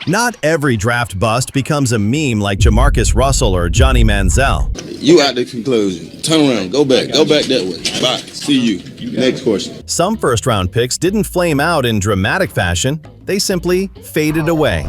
Not every draft bust becomes a meme like Jamarcus Russell or Johnny Manziel. You out the conclusion. Turn around. Go back that way. Bye. See you. Next question. Some first-round picks didn't flame out in dramatic fashion. They simply faded away.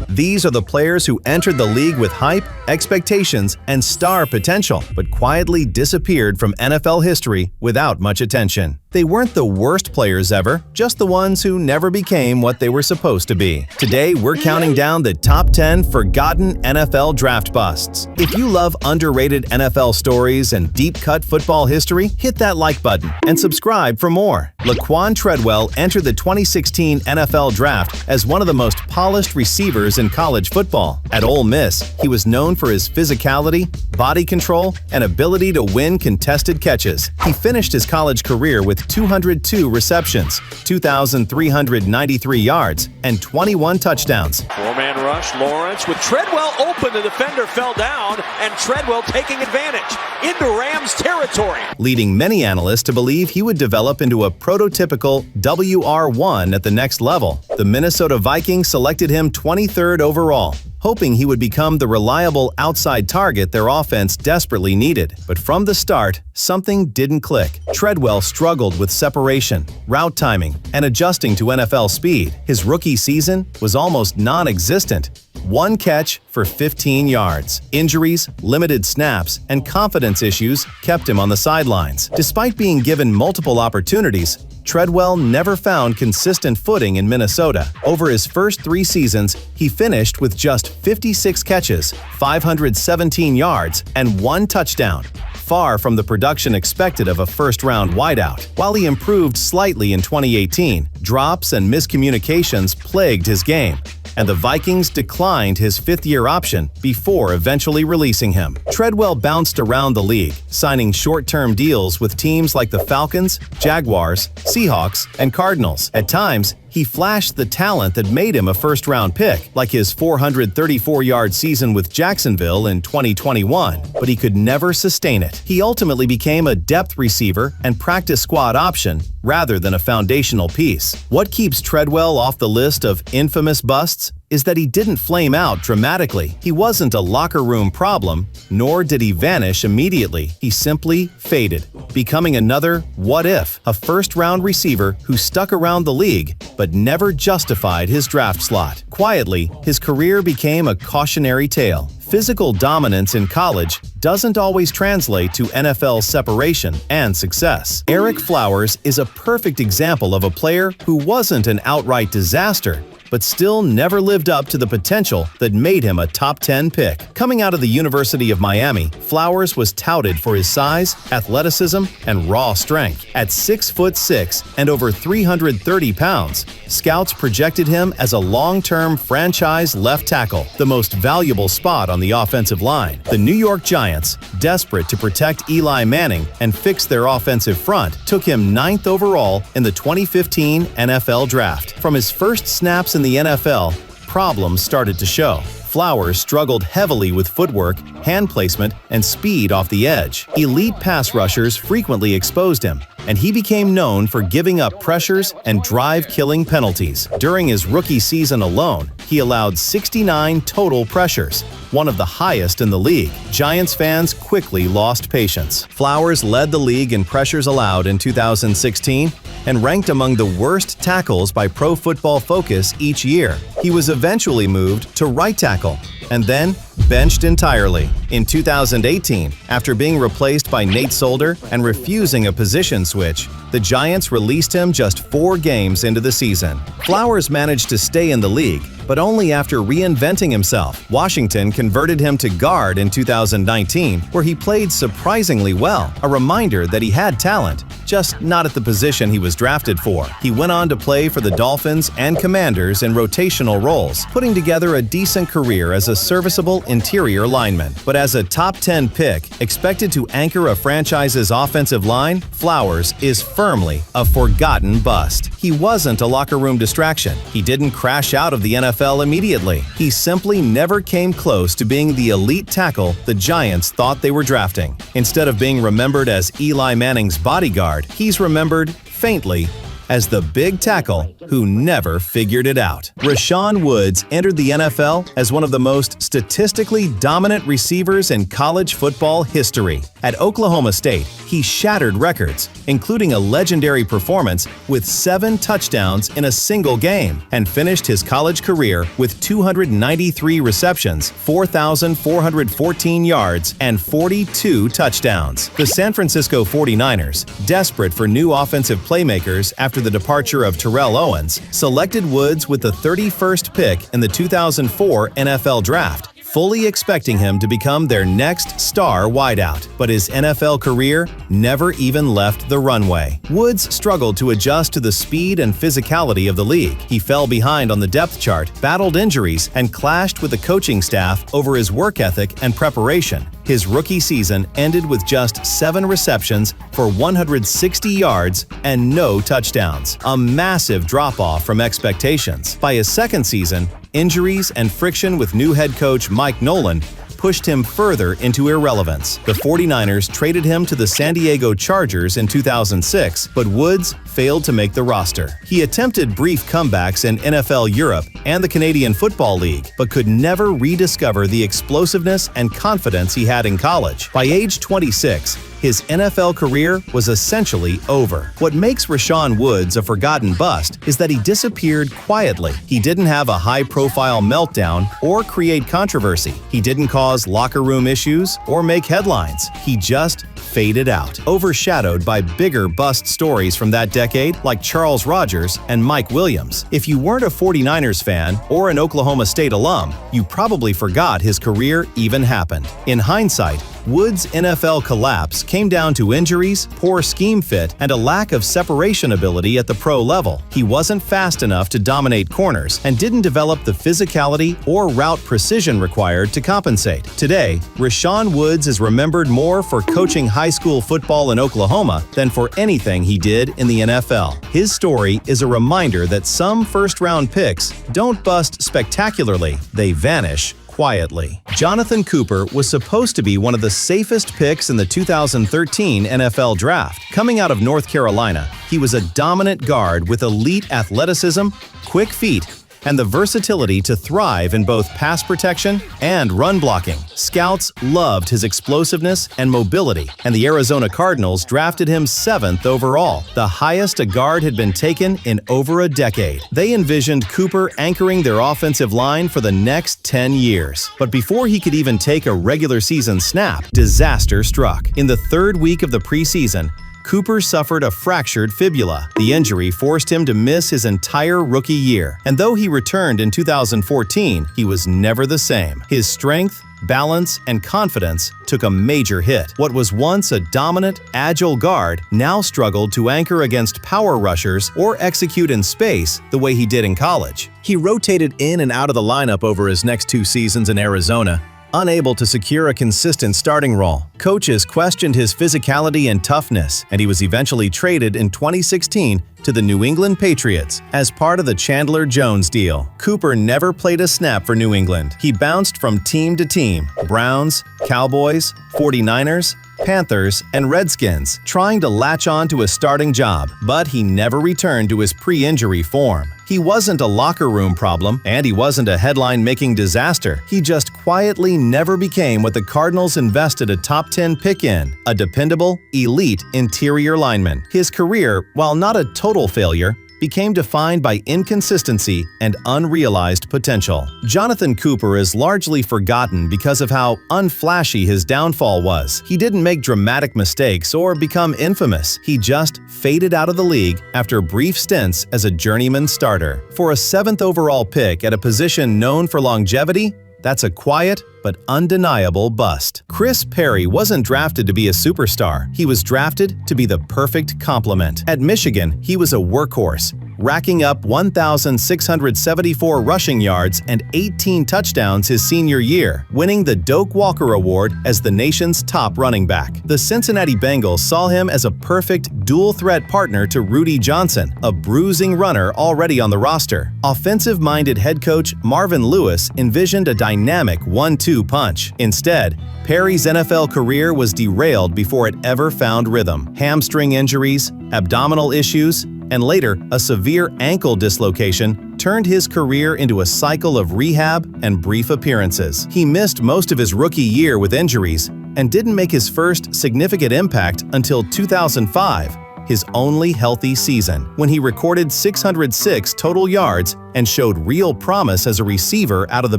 These are the players who entered the league with hype, expectations, and star potential, but quietly disappeared from NFL history without much attention. They weren't the worst players ever, just the ones who never became what they were supposed to be. Today, we're counting down the top 10 forgotten NFL draft busts. If you love underrated NFL stories and deep-cut football history, hit that like button and subscribe for more. Laquon Treadwell entered the 2016 NFL Draft as one of the most polished receivers in college football. At Ole Miss, he was known for his physicality, body control, and ability to win contested catches. He finished his college career with 202 receptions, 2,393 yards, and 21 touchdowns. Four-man rush, Lawrence with Treadwell open. The defender fell down, and Treadwell taking advantage into Rams territory, leading many analysts to believe he would develop into a prototypical WR1 at the next level. The Minnesota Vikings selected him 23rd overall, hoping he would become the reliable outside target their offense desperately needed. But from the start, something didn't click. Treadwell struggled with separation, route timing, and adjusting to NFL speed. His rookie season was almost non-existent. One catch for 15 yards. Injuries, limited snaps, and confidence issues kept him on the sidelines. Despite being given multiple opportunities, Treadwell never found consistent footing in Minnesota. Over his first 3 seasons, he finished with just 56 catches, 517 yards, and 1 touchdown, far from the production expected of a first-round wideout. While he improved slightly in 2018, drops and miscommunications plagued his game, and the Vikings declined his 5th-year option before eventually releasing him. Treadwell bounced around the league, signing short-term deals with teams like the Falcons, Jaguars, Seahawks, and Cardinals. At times, he flashed the talent that made him a first-round pick, like his 434-yard season with Jacksonville in 2021, but he could never sustain it. He ultimately became a depth receiver and practice squad option rather than a foundational piece. What keeps Treadwell off the list of infamous busts is that he didn't flame out dramatically. He wasn't a locker room problem, nor did he vanish immediately. He simply faded, becoming another what if, a first-round receiver who stuck around the league but never justified his draft slot. Quietly, his career became a cautionary tale. Physical dominance in college doesn't always translate to NFL separation and success. Ereck Flowers is a perfect example of a player who wasn't an outright disaster, but still never lived up to the potential that made him a top 10 pick. Coming out of the University of Miami, Flowers was touted for his size, athleticism, and raw strength. At 6'6" and over 330 pounds, scouts projected him as a long-term franchise left tackle, the most valuable spot on the offensive line. The New York Giants, desperate to protect Eli Manning and fix their offensive front, took him 9th overall in the 2015 NFL Draft. From his first snaps in the NFL, problems started to show. Flowers struggled heavily with footwork, hand placement, and speed off the edge. Elite pass rushers frequently exposed him, and he became known for giving up pressures and drive-killing penalties. During his rookie season alone, he allowed 69 total pressures, one of the highest in the league. Giants fans quickly lost patience. Flowers led the league in pressures allowed in 2016 and ranked among the worst tackles by Pro Football Focus each year. He was eventually moved to right tackle and then benched entirely. In 2018, after being replaced by Nate Solder and refusing a position switch, the Giants released him just 4 games into the season. Flowers managed to stay in the league, but only after reinventing himself. Washington converted him to guard in 2019, where he played surprisingly well, a reminder that he had talent, just not at the position he was drafted for. He went on to play for the Dolphins and Commanders in rotational roles, putting together a decent career as a serviceable interior lineman. But as a top 10 pick, expected to anchor a franchise's offensive line, Flowers is firmly a forgotten bust. He wasn't a locker room distraction. He didn't crash out of the NFL immediately. He simply never came close to being the elite tackle the Giants thought they were drafting. Instead of being remembered as Eli Manning's bodyguard, he's remembered faintly as the big tackle who never figured it out. Rashaun Woods entered the NFL as one of the most statistically dominant receivers in college football history. At Oklahoma State, he shattered records, including a legendary performance with 7 touchdowns in a single game, and finished his college career with 293 receptions, 4,414 yards, and 42 touchdowns. The San Francisco 49ers, desperate for new offensive playmakers after the departure of Terrell Owens, selected Woods with the 31st pick in the 2004 NFL Draft, fully expecting him to become their next star wideout. But his NFL career never even left the runway. Woods struggled to adjust to the speed and physicality of the league. He fell behind on the depth chart, battled injuries, and clashed with the coaching staff over his work ethic and preparation. His rookie season ended with just 7 receptions for 160 yards and no touchdowns, a massive drop-off from expectations. By his second season, injuries and friction with new head coach Mike Nolan pushed him further into irrelevance. The 49ers traded him to the San Diego Chargers in 2006, but Woods failed to make the roster. He attempted brief comebacks in NFL Europe and the Canadian Football League, but could never rediscover the explosiveness and confidence he had in college. By age 26, his NFL career was essentially over. What makes Rashaun Woods a forgotten bust is that he disappeared quietly. He didn't have a high-profile meltdown or create controversy. He didn't cause locker room issues or make headlines. He just faded out, overshadowed by bigger bust stories from that decade like Charles Rogers and Mike Williams. If you weren't a 49ers fan or an Oklahoma State alum, you probably forgot his career even happened. In hindsight, Woods' NFL collapse came down to injuries, poor scheme fit, and a lack of separation ability at the pro level. He wasn't fast enough to dominate corners and didn't develop the physicality or route precision required to compensate. Today, Rashaun Woods is remembered more for coaching high school football in Oklahoma than for anything he did in the NFL. His story is a reminder that some first-round picks don't bust spectacularly, they vanish quietly. Jonathan Cooper was supposed to be one of the safest picks in the 2013 NFL Draft. Coming out of North Carolina, he was a dominant guard with elite athleticism, quick feet, and the versatility to thrive in both pass protection and run blocking. Scouts loved his explosiveness and mobility, and the Arizona Cardinals drafted him 7th overall, the highest a guard had been taken in over a decade. They envisioned Cooper anchoring their offensive line for the next 10 years. But before he could even take a regular season snap, disaster struck. In the 3rd week of the preseason, Cooper suffered a fractured fibula. The injury forced him to miss his entire rookie year, and though he returned in 2014, he was never the same. His strength, balance, and confidence took a major hit. What was once a dominant, agile guard now struggled to anchor against power rushers or execute in space the way he did in college. He rotated in and out of the lineup over his next 2 seasons in Arizona, unable to secure a consistent starting role. Coaches questioned his physicality and toughness, and he was eventually traded in 2016 to the New England Patriots as part of the Chandler Jones deal. Cooper never played a snap for New England. He bounced from team to team: Browns, Cowboys, 49ers, Panthers, and Redskins, trying to latch on to a starting job, but he never returned to his pre-injury form. He wasn't a locker room problem, and he wasn't a headline-making disaster. He just quietly never became what the Cardinals invested a top 10 pick in, a dependable, elite interior lineman. His career, while not a total failure, became defined by inconsistency and unrealized potential. Jonathan Cooper is largely forgotten because of how unflashy his downfall was. He didn't make dramatic mistakes or become infamous. He just faded out of the league after brief stints as a journeyman starter. For a 7th overall pick at a position known for longevity, that's a quiet but undeniable bust. Chris Perry wasn't drafted to be a superstar. He was drafted to be the perfect complement. At Michigan, he was a workhorse, racking up 1,674 rushing yards and 18 touchdowns his senior year, winning the Doak Walker Award as the nation's top running back. The Cincinnati Bengals saw him as a perfect dual-threat partner to Rudy Johnson, a bruising runner already on the roster. Offensive-minded head coach Marvin Lewis envisioned a dynamic 1-2 punch. Instead, Perry's NFL career was derailed before it ever found rhythm. Hamstring injuries, abdominal issues, and later a severe ankle dislocation turned his career into a cycle of rehab and brief appearances. He missed most of his rookie year with injuries and didn't make his first significant impact until 2005, his only healthy season, when he recorded 606 total yards and showed real promise as a receiver out of the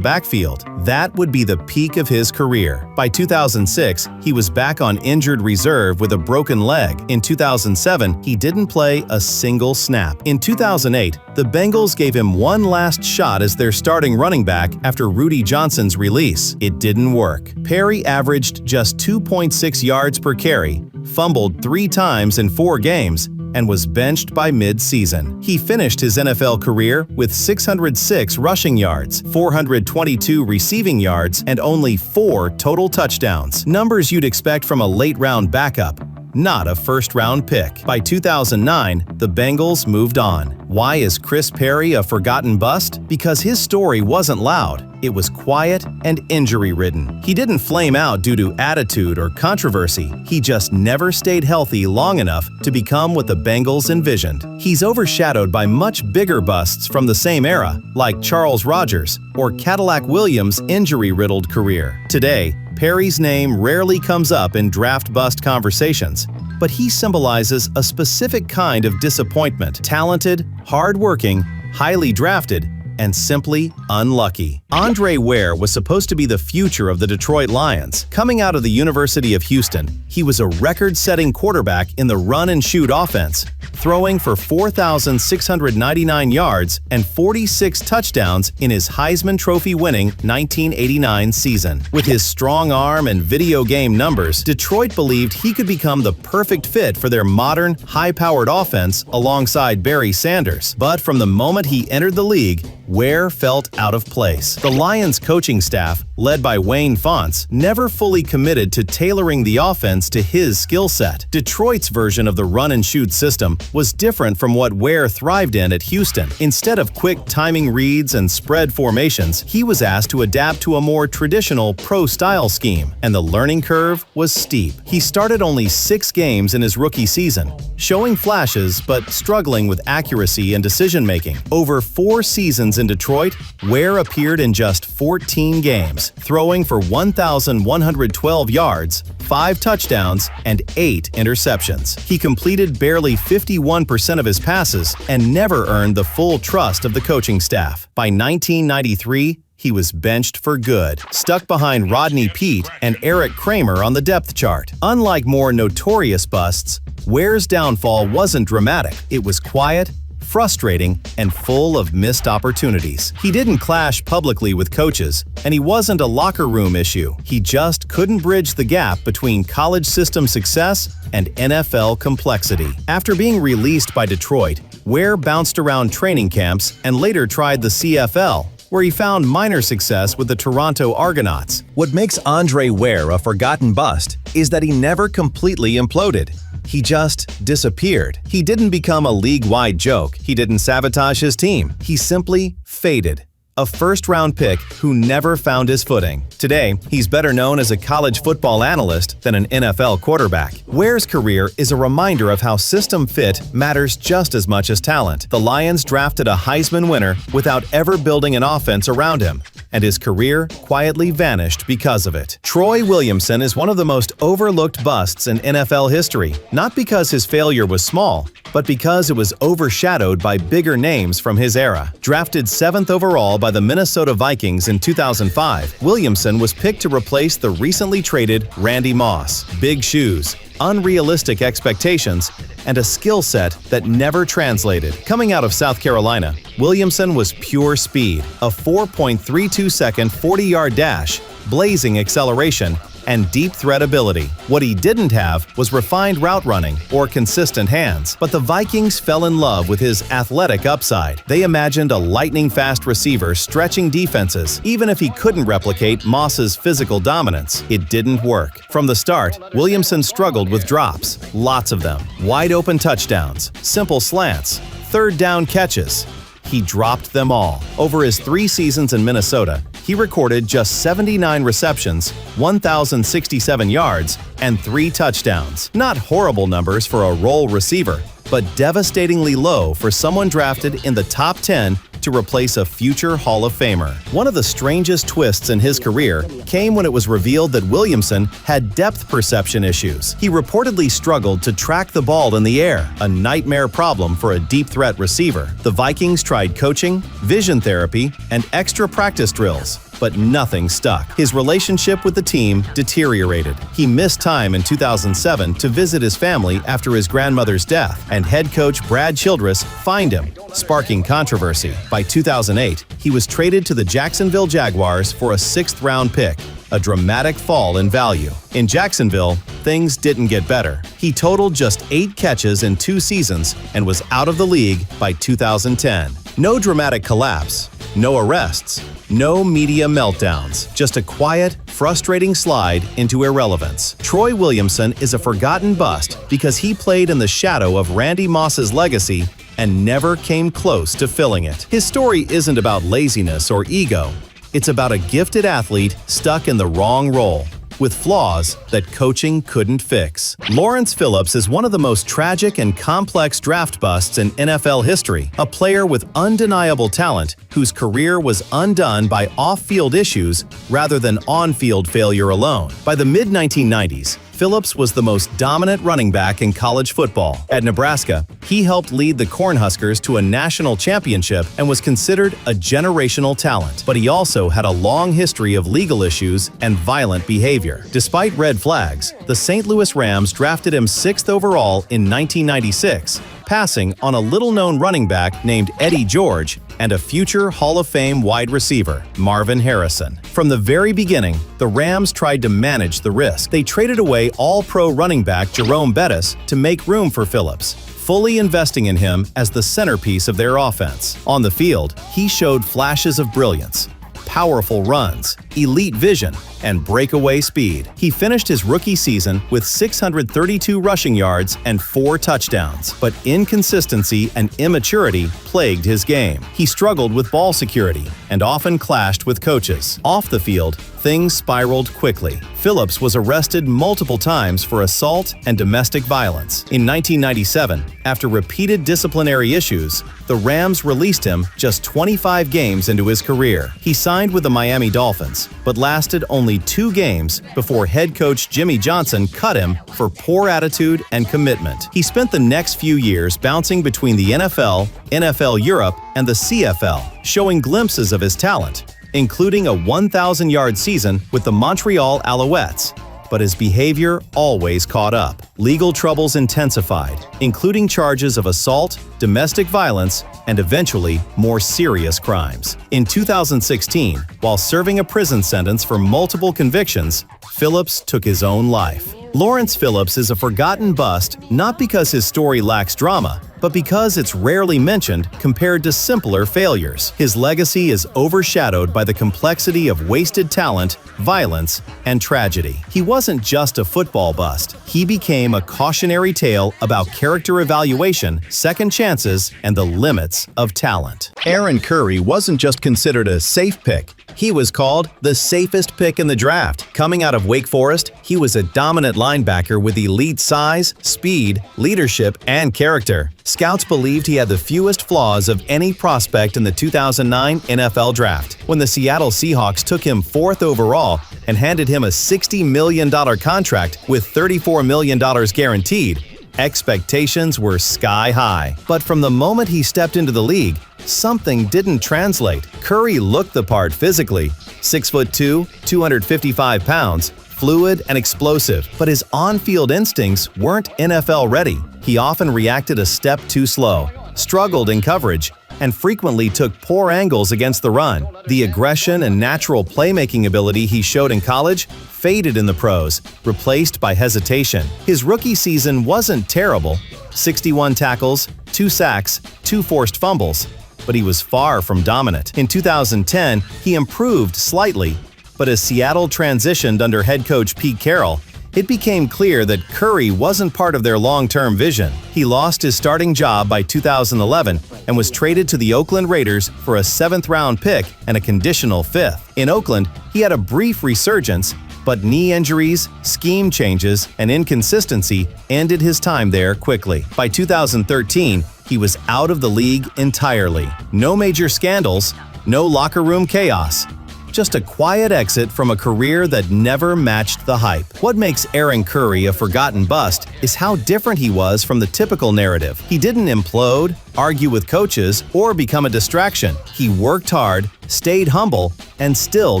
backfield. That would be the peak of his career. By 2006, he was back on injured reserve with a broken leg. In 2007, he didn't play a single snap. In 2008, the Bengals gave him one last shot as their starting running back after Rudy Johnson's release. It didn't work. Perry averaged just 2.6 yards per carry, fumbled 3 times in 4 games, and was benched by mid-season. He finished his NFL career with 606 rushing yards, 422 receiving yards, and only 4 total touchdowns. Numbers you'd expect from a late-round backup, not a first-round pick. By 2009, the Bengals moved on. Why is Chris Perry a forgotten bust? Because his story wasn't loud. It was quiet and injury-ridden. He didn't flame out due to attitude or controversy. He just never stayed healthy long enough to become what the Bengals envisioned. He's overshadowed by much bigger busts from the same era, like Charles Rogers or Cadillac Williams' injury-riddled career. Today, Perry's name rarely comes up in draft bust conversations, but he symbolizes a specific kind of disappointment: talented, hard-working, highly drafted, and simply unlucky. Andre Ware was supposed to be the future of the Detroit Lions. Coming out of the University of Houston, he was a record-setting quarterback in the run-and-shoot offense, throwing for 4,699 yards and 46 touchdowns in his Heisman Trophy-winning 1989 season. With his strong arm and video game numbers, Detroit believed he could become the perfect fit for their modern, high-powered offense alongside Barry Sanders. But from the moment he entered the league, Ware felt out of place. The Lions coaching staff, led by Wayne Fontes, never fully committed to tailoring the offense to his skill set. Detroit's version of the run-and-shoot system was different from what Ware thrived in at Houston. Instead of quick timing reads and spread formations, he was asked to adapt to a more traditional pro-style scheme, and the learning curve was steep. He started only 6 games in his rookie season, showing flashes but struggling with accuracy and decision-making. Over 4 seasons in Detroit, Ware appeared in just 14 games, throwing for 1,112 yards, 5 touchdowns, and 8 interceptions. He completed barely 51% of his passes and never earned the full trust of the coaching staff. By 1993, he was benched for good, stuck behind Rodney Peete and Eric Kramer on the depth chart. Unlike more notorious busts, Ware's downfall wasn't dramatic. It was quiet, frustrating, and full of missed opportunities. He didn't clash publicly with coaches, and he wasn't a locker room issue. He just couldn't bridge the gap between college system success and NFL complexity. After being released by Detroit, Ware bounced around training camps and later tried the CFL, where he found minor success with the Toronto Argonauts. What makes Andre Ware a forgotten bust is that he never completely imploded. He just disappeared. He didn't become a league-wide joke. He didn't sabotage his team. He simply faded. A first-round pick who never found his footing. Today, he's better known as a college football analyst than an NFL quarterback. Ware's career is a reminder of how system fit matters just as much as talent. The Lions drafted a Heisman winner without ever building an offense around him, and his career quietly vanished because of it. Troy Williamson is one of the most overlooked busts in NFL history, not because his failure was small, but because it was overshadowed by bigger names from his era. Drafted 7th overall by the Minnesota Vikings in 2005, Williamson was picked to replace the recently traded Randy Moss. Big shoes, unrealistic expectations, and a skill set that never translated. Coming out of South Carolina, Williamson was pure speed, a 4.32-second 40-yard dash, blazing acceleration, and deep threat ability. What he didn't have was refined route running or consistent hands, but the Vikings fell in love with his athletic upside. They imagined a lightning-fast receiver stretching defenses, even if he couldn't replicate Moss's physical dominance. It didn't work. From the start, Williamson struggled with drops, lots of them, wide-open touchdowns, simple slants, third down catches. he dropped them all. Over his 3 seasons in Minnesota, he recorded just 79 receptions, 1,067 yards, and 3 touchdowns. Not horrible numbers for a role receiver, but devastatingly low for someone drafted in the top 10 to replace a future Hall of Famer. One of the strangest twists in his career came when it was revealed that Williamson had depth perception issues. He reportedly struggled to track the ball in the air, a nightmare problem for a deep threat receiver. The Vikings tried coaching, vision therapy, and extra practice drills, but nothing stuck. His relationship with the team deteriorated. He missed time in 2007 to visit his family after his grandmother's death, and head coach Brad Childress fined him, sparking controversy. By 2008, he was traded to the Jacksonville Jaguars for a 6th-round pick, a dramatic fall in value. In Jacksonville, things didn't get better. He totaled just 8 catches in 2 seasons and was out of the league by 2010. No dramatic collapse, no arrests, no media meltdowns, just a quiet, frustrating slide into irrelevance. Troy Williamson is a forgotten bust because he played in the shadow of Randy Moss's legacy and never came close to filling it. His story isn't about laziness or ego. It's about a gifted athlete stuck in the wrong role, with flaws that coaching couldn't fix. Lawrence Phillips is one of the most tragic and complex draft busts in NFL history, a player with undeniable talent whose career was undone by off-field issues rather than on-field failure alone. By the mid-1990s, Phillips was the most dominant running back in college football. At Nebraska, he helped lead the Cornhuskers to a national championship and was considered a generational talent. But he also had a long history of legal issues and violent behavior. Despite red flags, the St. Louis Rams drafted him 6th overall in 1996, passing on a little-known running back named Eddie George and a future Hall of Fame wide receiver, Marvin Harrison. From the very beginning, the Rams tried to manage the risk. They traded away all-pro running back Jerome Bettis to make room for Phillips, fully investing in him as the centerpiece of their offense. On the field, he showed flashes of brilliance, powerful runs, elite vision, and breakaway speed. He finished his rookie season with 632 rushing yards and 4 touchdowns, but inconsistency and immaturity plagued his game. He struggled with ball security and often clashed with coaches. Off the field, things spiraled quickly. Phillips was arrested multiple times for assault and domestic violence. In 1997, after repeated disciplinary issues, the Rams released him just 25 games into his career. He signed with the Miami Dolphins, but lasted only 2 games before head coach Jimmy Johnson cut him for poor attitude and commitment. He spent the next few years bouncing between the NFL, NFL Europe, and the CFL, showing glimpses of his talent, including a 1,000-yard season with the Montreal Alouettes. But his behavior always caught up. Legal troubles intensified, including charges of assault, domestic violence, and eventually more serious crimes. In 2016, while serving a prison sentence for multiple convictions, Phillips took his own life. Lawrence Phillips is a forgotten bust not because his story lacks drama, but because it's rarely mentioned compared to simpler failures. His legacy is overshadowed by the complexity of wasted talent, violence, and tragedy. He wasn't just a football bust. He became a cautionary tale about character evaluation, second chances, and the limits of talent. Aaron Curry wasn't just considered a safe pick. He was called the safest pick in the draft. Coming out of Wake Forest, he was a dominant linebacker with elite size, speed, leadership, and character. Scouts believed he had the fewest flaws of any prospect in the 2009 NFL Draft. When the Seattle Seahawks took him 4th overall and handed him a $60 million contract with $34 million guaranteed, expectations were sky high. But from the moment he stepped into the league, something didn't translate. Curry looked the part physically, 6'2", 255 pounds, fluid and explosive, but his on-field instincts weren't NFL ready. He often reacted a step too slow, struggled in coverage, and frequently took poor angles against the run. The aggression and natural playmaking ability he showed in college faded in the pros, replaced by hesitation. His rookie season wasn't terrible, 61 tackles, 2 sacks, 2 forced fumbles, but he was far from dominant. In 2010, he improved slightly, but as Seattle transitioned under head coach Pete Carroll, it became clear that Curry wasn't part of their long-term vision. He lost his starting job by 2011 and was traded to the Oakland Raiders for a 7th-round pick and a conditional 5th. In Oakland, he had a brief resurgence, but knee injuries, scheme changes, and inconsistency ended his time there quickly. By 2013, he was out of the league entirely. No major scandals, no locker room chaos. Just a quiet exit from a career that never matched the hype. What makes Aaron Curry a forgotten bust is how different he was from the typical narrative. He didn't implode, argue with coaches, or become a distraction. He worked hard, stayed humble, and still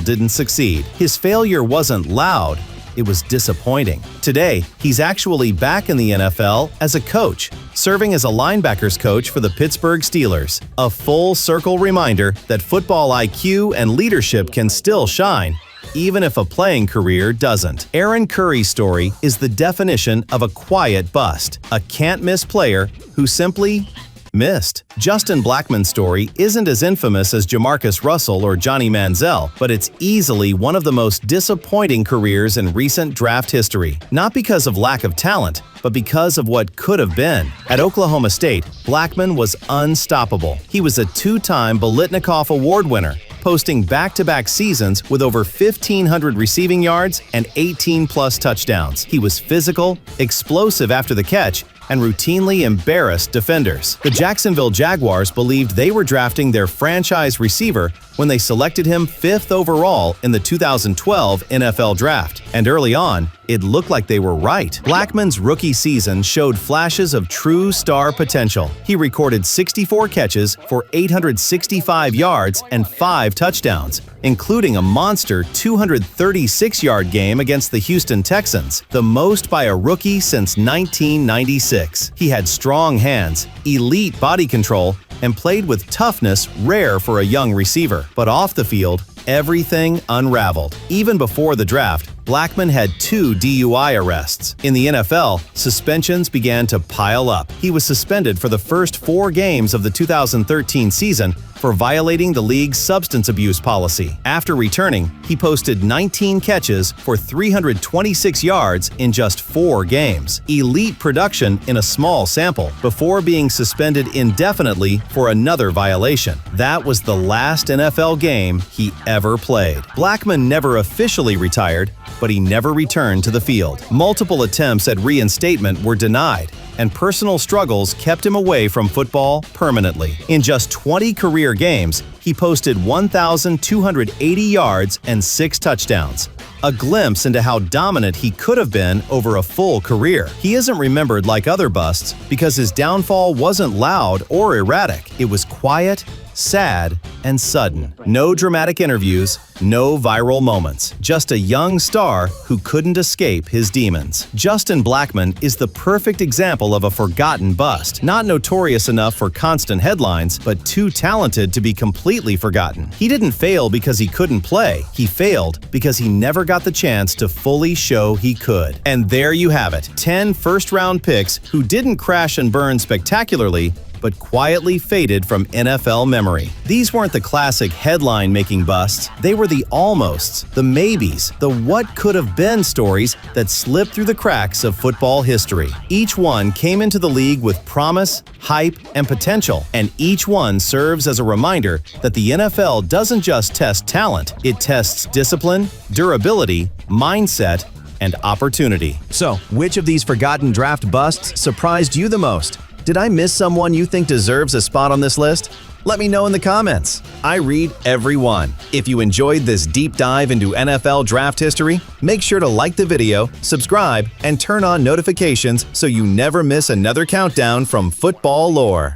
didn't succeed. His failure wasn't loud. It was disappointing. Today, he's actually back in the NFL as a coach, serving as a linebackers coach for the Pittsburgh Steelers. A full-circle reminder that football IQ and leadership can still shine, even if a playing career doesn't. Aaron Curry's story is the definition of a quiet bust, a can't-miss player who simply missed. Justin Blackmon's story isn't as infamous as Jamarcus Russell or Johnny Manziel, but it's easily one of the most disappointing careers in recent draft history. Not because of lack of talent, but because of what could have been. At Oklahoma State, Blackmon was unstoppable. He was a 2-time Biletnikoff Award winner, posting back-to-back seasons with over 1,500 receiving yards and 18-plus touchdowns. He was physical, explosive after the catch, and routinely embarrassed defenders. The Jacksonville Jaguars believed they were drafting their franchise receiver when they selected him 5th overall in the 2012 NFL Draft. And early on, it looked like they were right. Blackmon's rookie season showed flashes of true star potential. He recorded 64 catches for 865 yards and 5 touchdowns, including a monster 236-yard game against the Houston Texans, the most by a rookie since 1996. He had strong hands, elite body control, and played with toughness rare for a young receiver. But off the field, everything unraveled. Even before the draft, Blackmon had 2 DUI arrests. In the NFL, suspensions began to pile up. He was suspended for the first 4 games of the 2013 season for violating the league's substance abuse policy. After returning, he posted 19 catches for 326 yards in just 4 games. Elite production in a small sample, before being suspended indefinitely for another violation. That was the last NFL game he ever played. Blackmon never officially retired, but he never returned to the field. Multiple attempts at reinstatement were denied, and personal struggles kept him away from football permanently. In just 20 career games, he posted 1,280 yards and 6 touchdowns. A glimpse into how dominant he could have been over a full career. He isn't remembered like other busts because his downfall wasn't loud or erratic. It was quiet, sad, and sudden. No dramatic interviews, no viral moments. Just a young star who couldn't escape his demons. Justin Blackmon is the perfect example of a forgotten bust. Not notorious enough for constant headlines, but too talented to be completely forgotten. He didn't fail because he couldn't play. He failed because he never got the chance to fully show he could. And there you have it. 10 first-round picks who didn't crash and burn spectacularly, but quietly faded from NFL memory. These weren't the classic headline-making busts. They were the almosts, the maybes, the what-could-have-been stories that slipped through the cracks of football history. Each one came into the league with promise, hype, and potential, and each one serves as a reminder that the NFL doesn't just test talent, it tests discipline, durability, mindset, and opportunity. So, which of these forgotten draft busts surprised you the most? Did I miss someone you think deserves a spot on this list? Let me know in the comments. I read every one. If you enjoyed this deep dive into NFL draft history, make sure to like the video, subscribe, and turn on notifications so you never miss another countdown from FootballLore.